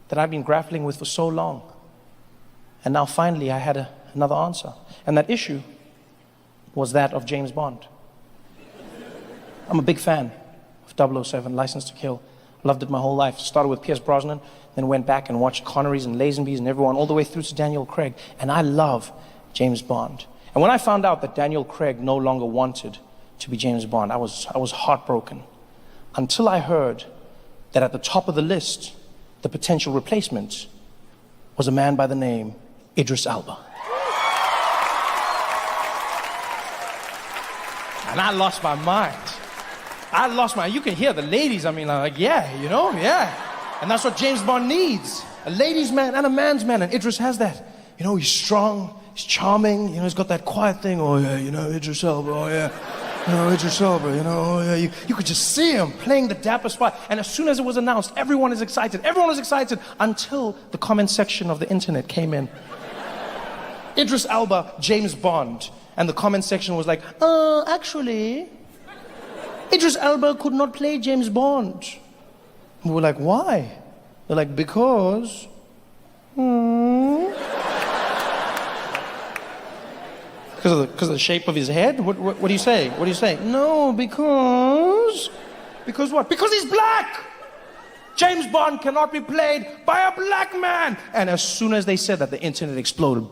that I've been grappling with for so long. And now finally I had another answer. And that issue was that of James Bond. I'm a big fan of 007, License to Kill. Loved it my whole life. Started with Pierce Brosnan, then went back and watched Connerys and Lazenbys and everyone, all the way through to Daniel Craig. And I love James Bond. And when I found out that Daniel Craig no longer wanted to be James Bond, I was heartbroken. Until I heard that at the top of the list, the potential replacement was a man by the name Idris Elba. And I lost my mind. You can hear the ladies, I mean, like, yeah, you know, yeah. And that's what James Bond needs. A ladies' man and a man's man, and Idris has that. You know, he's strong, he's charming, you know, he's got that quiet thing, oh yeah, you know, Idris Elba, oh yeah. You know, Idris Elba, you know, oh yeah. You could just see him playing the dapper spot. And as soon as it was announced, everyone is excited. Everyone was excited until the comment section of the internet came in. Idris Elba, James Bond. And the comment section was like, actually, Idris Elba could not play James Bond. And we were like, why? They're like, because... Because of the shape of his head? What do you say? What do you say? No, because... Because what? Because he's black! James Bond cannot be played by a black man! And as soon as they said that, the internet exploded.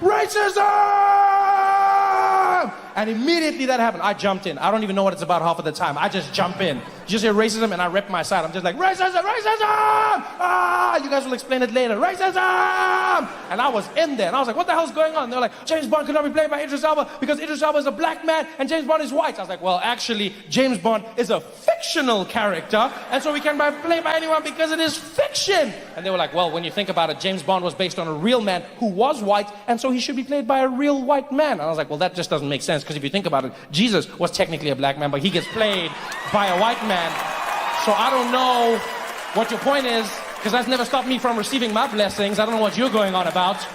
Racism! And immediately that happened. I jumped in. I don't even know what it's about half of the time. I just jump in. You just hear racism and I rep my side. I'm just like, racism, racism! Ah, you guys will explain it later. Racism! And I was in there and I was like, what the hell's going on? And they're like, James Bond cannot be played by Idris Elba because Idris Elba is a black man and James Bond is white. I was like, well, actually, James Bond is a fictional character and so we can play by anyone because it is fiction. And they were like, well, when you think about it, James Bond was based on a real man who was white and so he should be played by a real white man. And I was like, well, that just doesn't make sense because if you think about it, Jesus was technically a black man, but he gets played by a white man. So I don't know what your point is, because that's never stopped me from receiving my blessings. I don't know what you're going on about.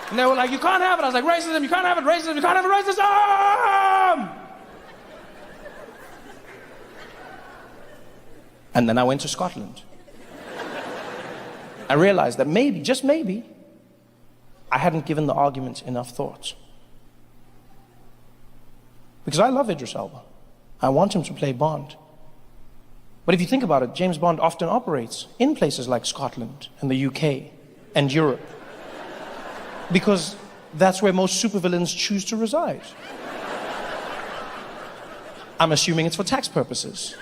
And they were like, you can't have it. I was like, racism, you can't have it, racism, you can't have it, racism! And then I went to Scotland. I realized that maybe, just maybe, I hadn't given the argument enough thought. Because I love Idris Elba. I want him to play Bond. But if you think about it, James Bond often operates in places like Scotland and the UK and Europe. Because that's where most supervillains choose to reside. I'm assuming it's for tax purposes.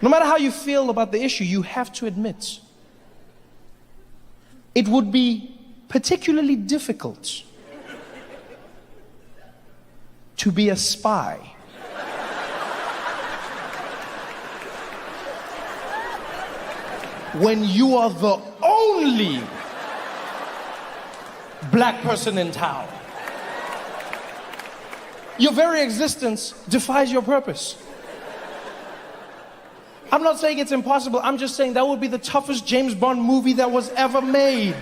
No matter how you feel about the issue, you have to admit it would be particularly difficult to be a spy when you are the only black person in town. Your very existence defies your purpose. I'm not saying it's impossible, I'm just saying that would be the toughest James Bond movie that was ever made.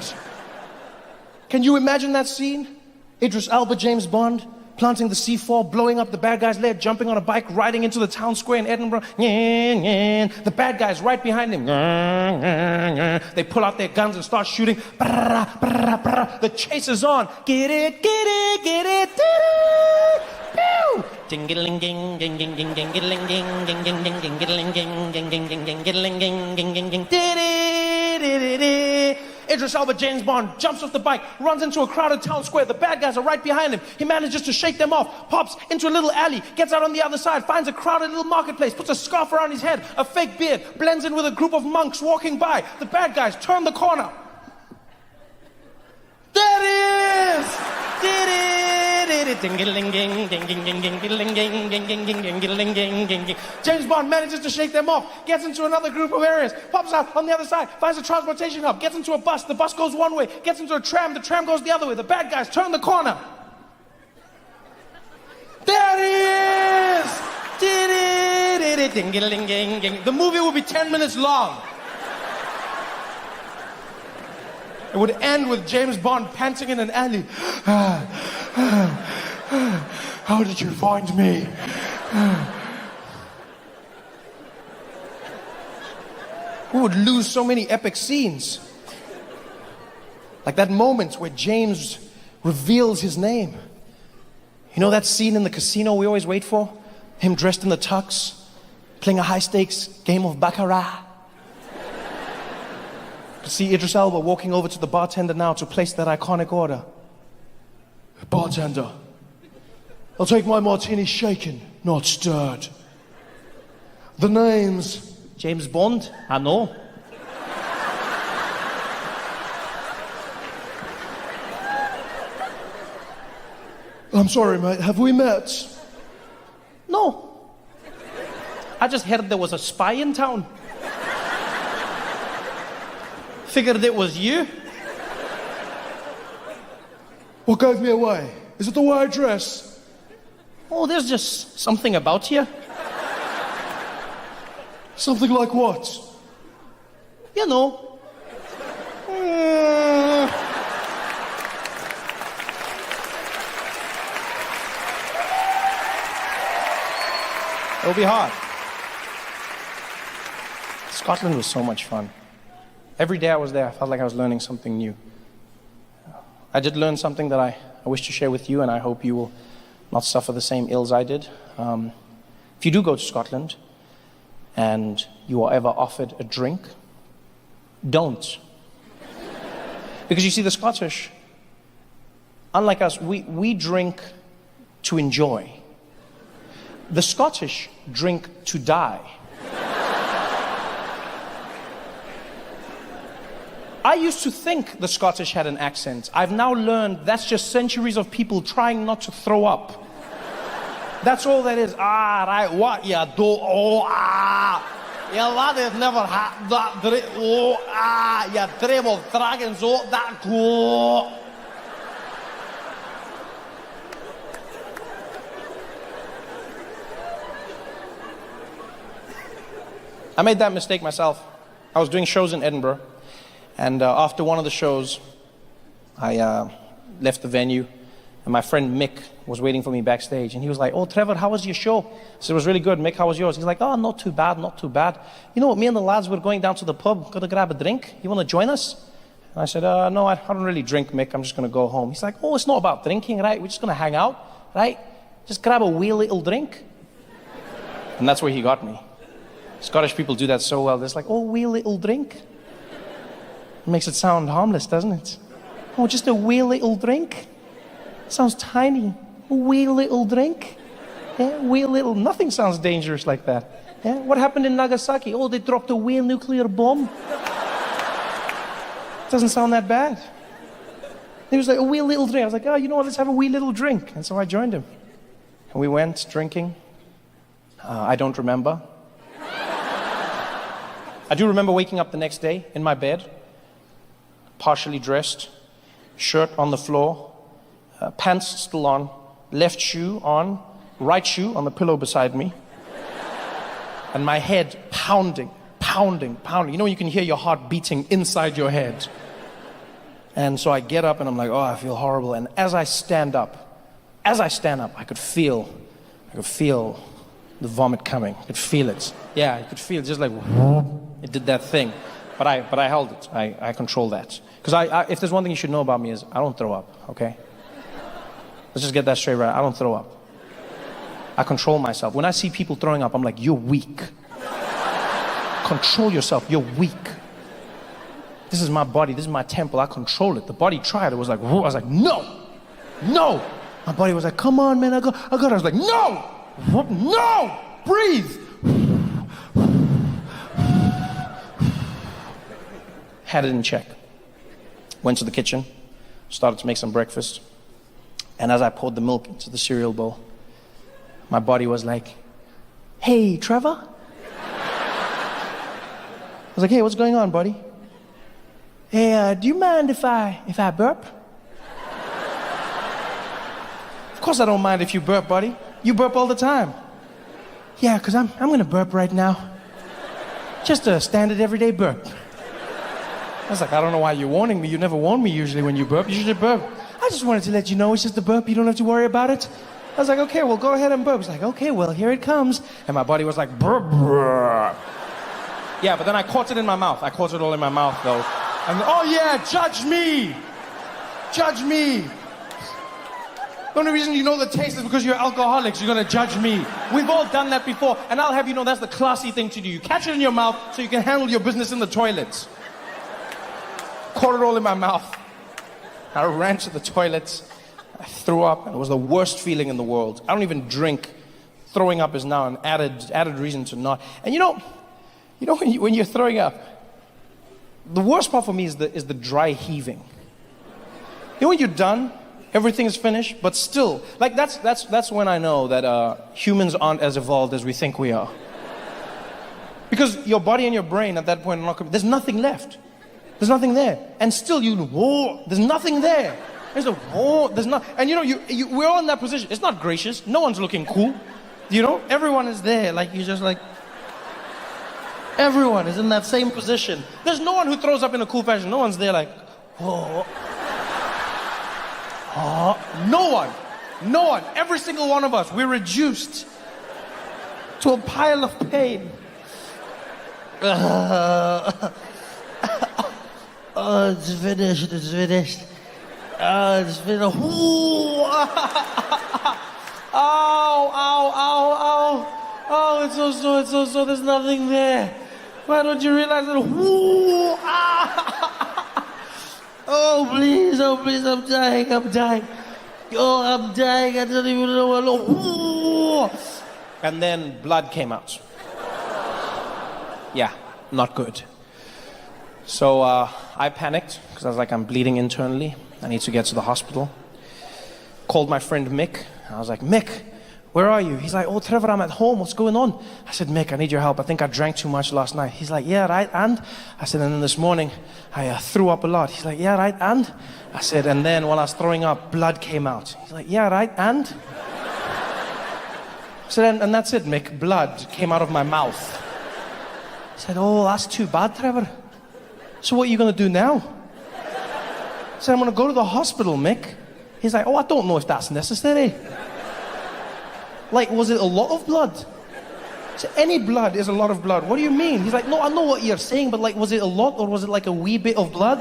Can you imagine that scene? Idris Elba, James Bond, planting the C4, blowing up the bad guy's leg, jumping on a bike, riding into the town square in Edinburgh. The bad guy's right behind him. They pull out their guns and start shooting. The chase is on. Get it, get it, get it. Idris Elba, James Bond, jumps off the bike, runs into a crowded town square. The bad guys are right behind him. He manages to shake them off, pops into a little alley, gets out on the other side, finds a crowded little marketplace, puts a scarf around his head, a fake beard, blends in with a group of monks walking by. The bad guys turn the corner. There it is! James Bond manages to shake them off, gets into another group of areas, pops out on the other side, finds a transportation hub, gets into a bus, the bus goes one way, gets into a tram, the tram goes the other way, the bad guys turn the corner. There it is! The movie will be 10 minutes long. It would end with James Bond panting in an alley. How did you find me? We would lose so many epic scenes. Like that moment where James reveals his name. You know that scene in the casino we always wait for? Him dressed in the tux, playing a high-stakes game of baccarat. You see Idris Elba walking over to the bartender now to place that iconic order. Bartender, I'll take my martini shaken, not stirred. The name's James Bond? I know. I'm sorry, mate. Have we met? No. I just heard there was a spy in town. Figured it was you. What gave me away? Is it the way I dress? Oh, there's just something about you. Something like what? You know. It'll be hard. Scotland was so much fun. Every day I was there, I felt like I was learning something new. I did learn something that I wish to share with you, and I hope you will not suffer the same ills I did. If you do go to Scotland and you are ever offered a drink, don't. Because you see, the Scottish, unlike us, we drink to enjoy. The Scottish drink to die. I used to think the Scottish had an accent. I've now learned that's just centuries of people trying not to throw up. That's all that is. Ah, right, what you do? Oh, ah. Your lad has never had that drink. Oh, ah, you dream of dragons. Oh, that go. I made that mistake myself. I was doing shows in Edinburgh, and after one of the shows, I left the venue, and my friend Mick was waiting for me backstage, and he was like, "Oh, Trevor, how was your show?" I said, "It was really good. Mick, how was yours?" He's like, "Oh, not too bad, not too bad. You know what, me and the lads were going down to the pub, got to grab a drink. You want to join us?" And I said, "No, I don't really drink, Mick. I'm just going to go home." He's like, "Oh, it's not about drinking, right? We're just going to hang out, right? Just grab a wee little drink." And that's where he got me. Scottish people do that so well. They're like, "Oh, wee little drink." It makes it sound harmless, doesn't it? "Oh, just a wee little drink." Sounds tiny. A wee little drink. Yeah, wee little. Nothing sounds dangerous like that. Yeah, what happened in Nagasaki? Oh, they dropped a wee nuclear bomb. Doesn't sound that bad. He was like, "A wee little drink." I was like, "Oh, you know what? Let's have a wee little drink." And so I joined him. And we went drinking. I don't remember. I do remember waking up the next day in my bed, partially dressed, shirt on the floor, pants still on, left shoe on, right shoe on the pillow beside me, and my head pounding, pounding, pounding. You know, you can hear your heart beating inside your head. And so I get up and I'm like, "Oh, I feel horrible." And as I stand up, I could feel the vomit coming. I could feel it. Yeah, I could feel it, just like, it did that thing. But I held it. I controlled that. Because if there's one thing you should know about me is I don't throw up, okay? Let's just get that straight right. I don't throw up. I control myself. When I see people throwing up, I'm like, "You're weak. Control yourself. You're weak. This is my body. This is my temple. I control it." The body tried. It was like, whoa. I was like, "No. No." My body was like, "Come on, man. I got it." I was like, "No. No. Breathe." Had it in check. Went to the kitchen, started to make some breakfast. And as I poured the milk into the cereal bowl, my body was like, "Hey, Trevor?" I was like, "Hey, what's going on, buddy?" "Hey, do you mind if I burp?" "Of course I don't mind if you burp, buddy. You burp all the time." "Yeah, because I'm going to burp right now. Just a standard everyday burp." I was like, "I don't know why you're warning me. You never warn me usually when you burp. You usually burp." "I just wanted to let you know it's just a burp. You don't have to worry about it." I was like, okay, well, go ahead and burp. He's like, okay, well, here it comes. And my body was like, burp, burp. Yeah, but then I caught it in my mouth. I caught it all in my mouth, though. And, oh, yeah, judge me. Judge me. The only reason you know the taste is because you're alcoholics. You're going to judge me. We've all done that before. And I'll have you know that's the classy thing to do. You catch it in your mouth so you can handle your business in the toilets. Caught it all in my mouth. I ran to the toilets. I threw up, and it was the worst feeling in the world. I don't even drink. Throwing up is now an added reason to not. And you know when you're throwing up, the worst part for me is the dry heaving. You know when you're done, everything is finished, but still, like that's when I know that humans aren't as evolved as we think we are. Because your body and your brain at that point are not, there's nothing left. There's nothing there, and still there's nothing there. There's not, and we're all in that position. It's not gracious. No one's looking cool. Everyone is there. Like you just like. Everyone is in that same position. There's no one who throws up in a cool fashion. No one's there like, oh. No one. Every single one of us. We're reduced to a pile of pain. Oh, it's finished. It's finished. It's been a ow. Oh, it's so sore, there's nothing there. Why don't you realize that? Oh, please, I'm dying. Oh, I'm dying, I don't even know what. And then blood came out. Yeah, not good. So I panicked, because I was like, I'm bleeding internally. I need to get to the hospital. Called my friend Mick. I was like, Mick, where are you? He's like, oh, Trevor, I'm at home. What's going on? I said, Mick, I need your help. I think I drank too much last night. He's like, yeah, right, and? I said, and then this morning, I threw up a lot. He's like, yeah, right, and? I said, and then while I was throwing up, blood came out. He's like, yeah, right, and? I said, and that's it, Mick. Blood came out of my mouth. He said, oh, that's too bad, Trevor. So what are you going to do now? I said, I'm going to go to the hospital, Mick. He's like, oh, I don't know if that's necessary. Like, was it a lot of blood? So any blood is a lot of blood. What do you mean? He's like, no, I know what you're saying, but like, was it a lot or was it like a wee bit of blood?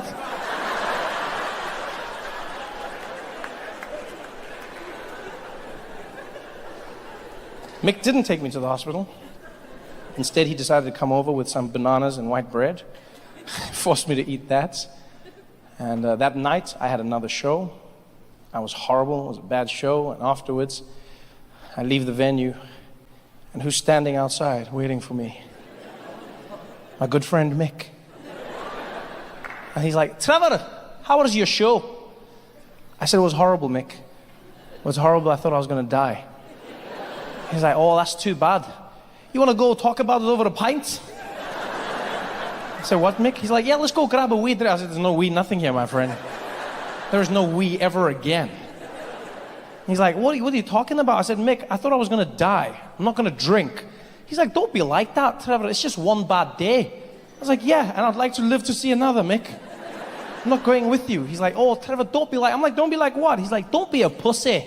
Mick didn't take me to the hospital. Instead, he decided to come over with some bananas and white bread. Forced me to eat that. And that night, I had another show. I was horrible. It was a bad show. And afterwards, I leave the venue. And who's standing outside waiting for me? My good friend, Mick. And he's like, Trevor, how was your show? I said, it was horrible, Mick. It was horrible. I thought I was going to die. He's like, oh, that's too bad. You want to go talk about it over a pint? I said, what, Mick? He's like, yeah, let's go grab a wee drink. I said, there's no wee nothing here, my friend. There's no wee ever again. He's like, what are you talking about? I said, Mick, I thought I was going to die. I'm not going to drink. He's like, don't be like that, Trevor. It's just one bad day. I was like, yeah, and I'd like to live to see another, Mick. I'm not going with you. He's like, oh, Trevor, don't be like... I'm like, don't be like what? He's like, don't be a pussy.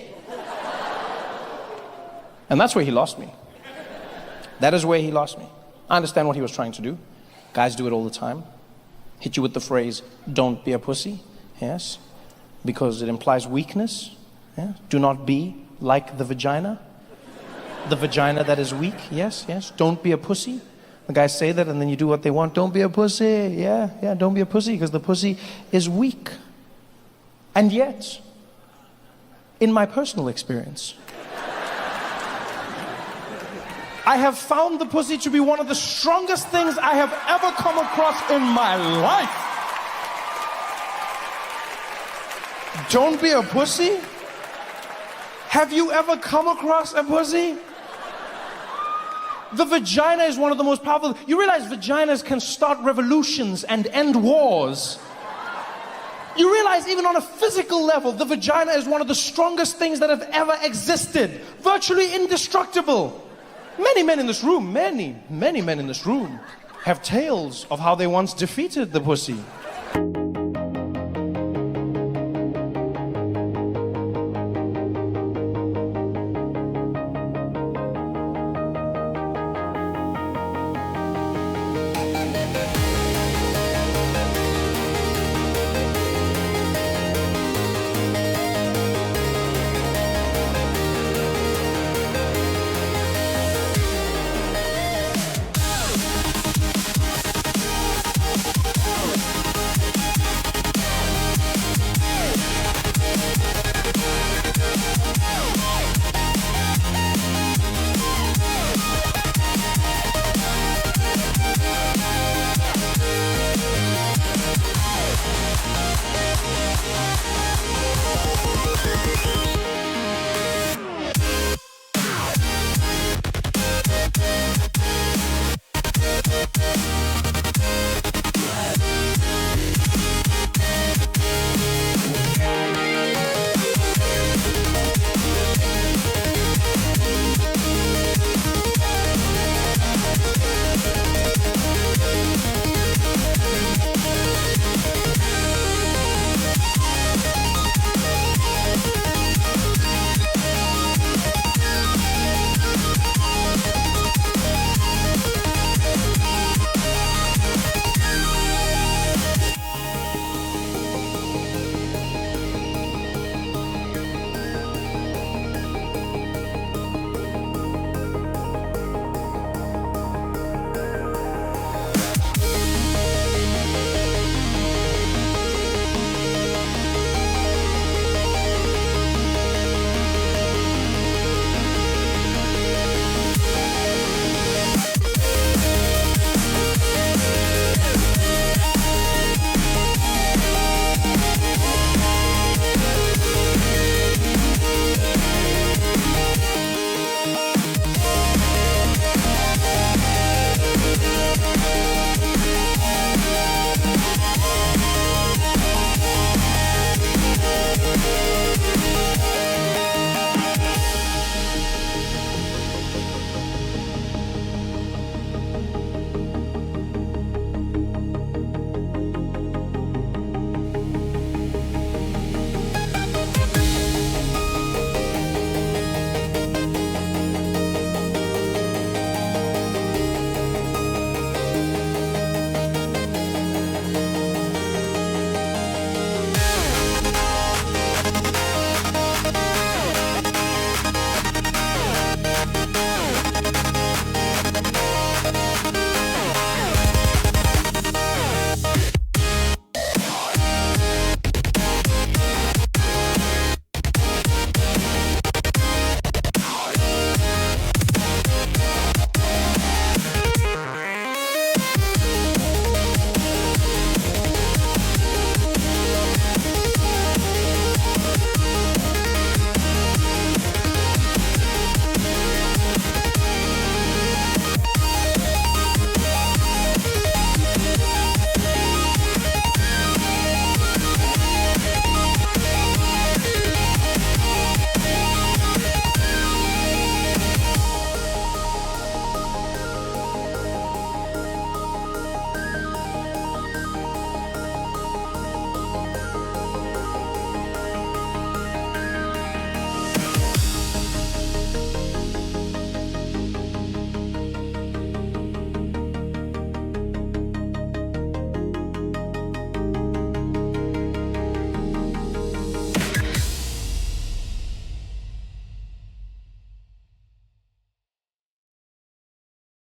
And that's where he lost me. That is where he lost me. I understand what he was trying to do. Guys do it all the time. Hit you with the phrase, don't be a pussy. Yes. Because it implies weakness. Yeah. Do not be like the vagina. The vagina that is weak. Yes, yes. Don't be a pussy. The guys say that and then you do what they want. Don't be a pussy. Yeah, yeah, don't be a pussy because the pussy is weak. And yet, in my personal experience, I have found the pussy to be one of the strongest things I have ever come across in my life. Don't be a pussy? Have you ever come across a pussy? The vagina is one of the most powerful. You realize vaginas can start revolutions and end wars. You realize even on a physical level, the vagina is one of the strongest things that have ever existed. Virtually indestructible. Many men in this room, many men in this room have tales of how they once defeated the pussy.